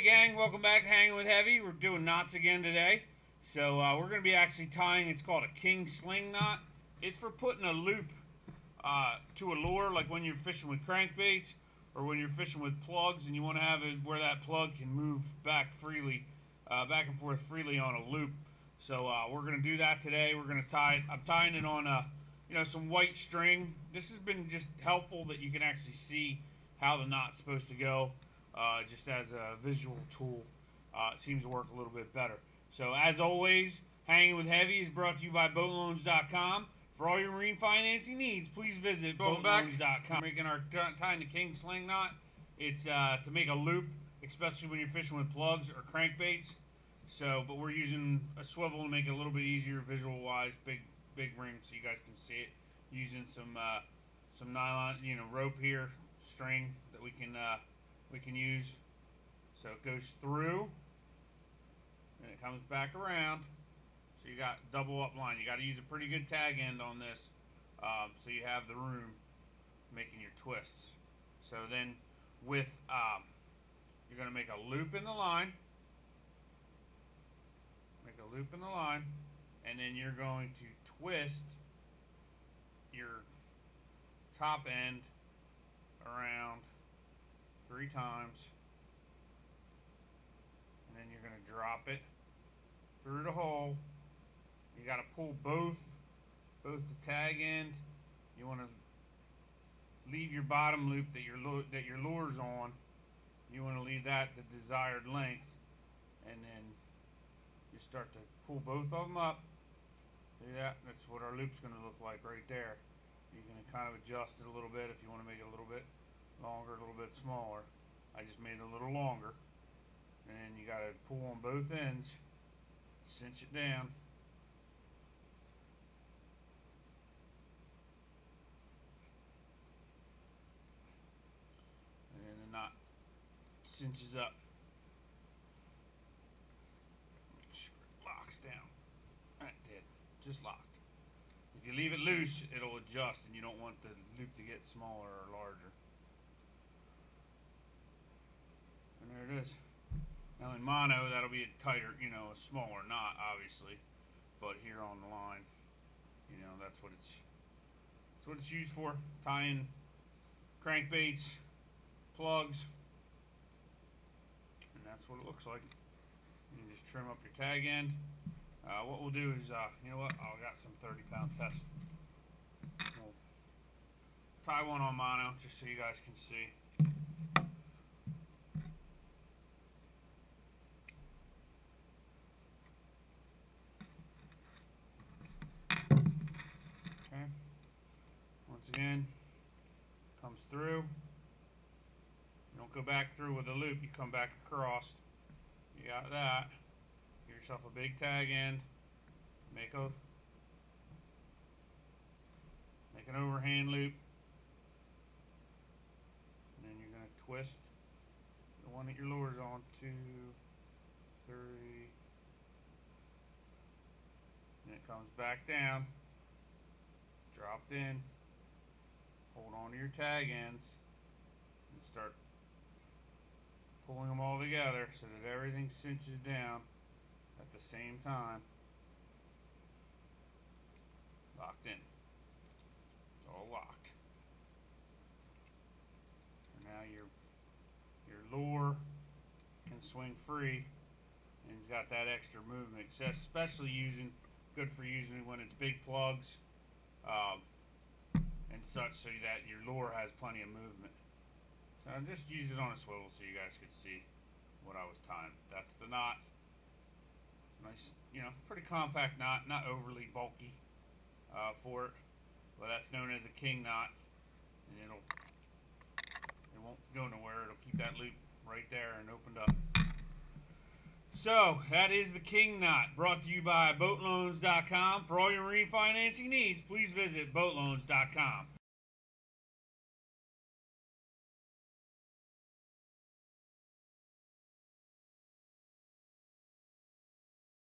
gang, welcome back to Hanging with Heavy. We're doing knots again today. So we're going to be actually tying, it's called a king sling knot. It's for putting a loop to a lure, like when you're fishing with crankbaits or when you're fishing with plugs and you want to have it where that plug can move back and forth freely on a loop. So we're going to do that today. We're going to tie it. I'm tying it on some white string. This has been just helpful that you can actually see how the knot's supposed to go. Just as a visual tool, it seems to work a little bit better. So as always, Hanging with Heavy is brought to you by boatloans.com. For all your marine financing needs, please visit boatloans.com. Making our tying the king sling knot. It's to make a loop, especially when you're fishing with plugs or crankbaits. So, but we're using a swivel to make it a little bit easier visual-wise. Big ring so you guys can see it. Using some nylon, rope here, string that we can use. So it goes through and it comes back around. So you got double up line. You got to use a pretty good tag end on this so you have the room making your twists. So then with you're going to make a loop in the line. Make a loop in the line, and then you're going to twist your top end around 3 times, and then you're going to drop it through the hole. You got to pull both the tag end. You want to leave your bottom loop that your lure's on. You want to leave that the desired length, and then you start to pull both of them up. See that? That's what our loop's going to look like right there. You can kind of adjust it a little bit if you want to make it a little bit longer, a little bit smaller. I just made it a little longer. And you got to pull on both ends, cinch it down. And then the knot cinches up. Make sure it locks down. That did. Just locked. If you leave it loose, it'll adjust, and you don't want the loop to get smaller or larger. And there it is. Now in mono, that'll be a tighter, a smaller knot, obviously. But here on the line, that's what it's used for. Tying crankbaits, plugs, and that's what it looks like. You can just trim up your tag end. What we'll do is, you know what? I got some 30-pound tests. We'll tie one on mono just so you guys can see. Okay. Once again, comes through. You don't go back through with a loop. You come back across. You got that. Get yourself a big tag end. Make an overhand loop. And then you're going to twist the one that your lure's on. 2, 3. And it comes back down. Dropped in. Hold on to your tag ends. And start pulling them all together so that everything cinches down at the same time. Locked in. It's all locked. And now your lure can swing free, and it's got that extra movement. It's especially good for using when it's big plugs and such, so that your lure has plenty of movement. So I just used it on a swivel so you guys could see what I was tying. That's the knot. Nice, pretty compact knot, not overly bulky for it. But that's known as a king knot, and it won't go nowhere. It'll keep that loop right there and opened up. So that is the king knot, brought to you by boatloans.com. For all your marine financing needs, please visit boatloans.com.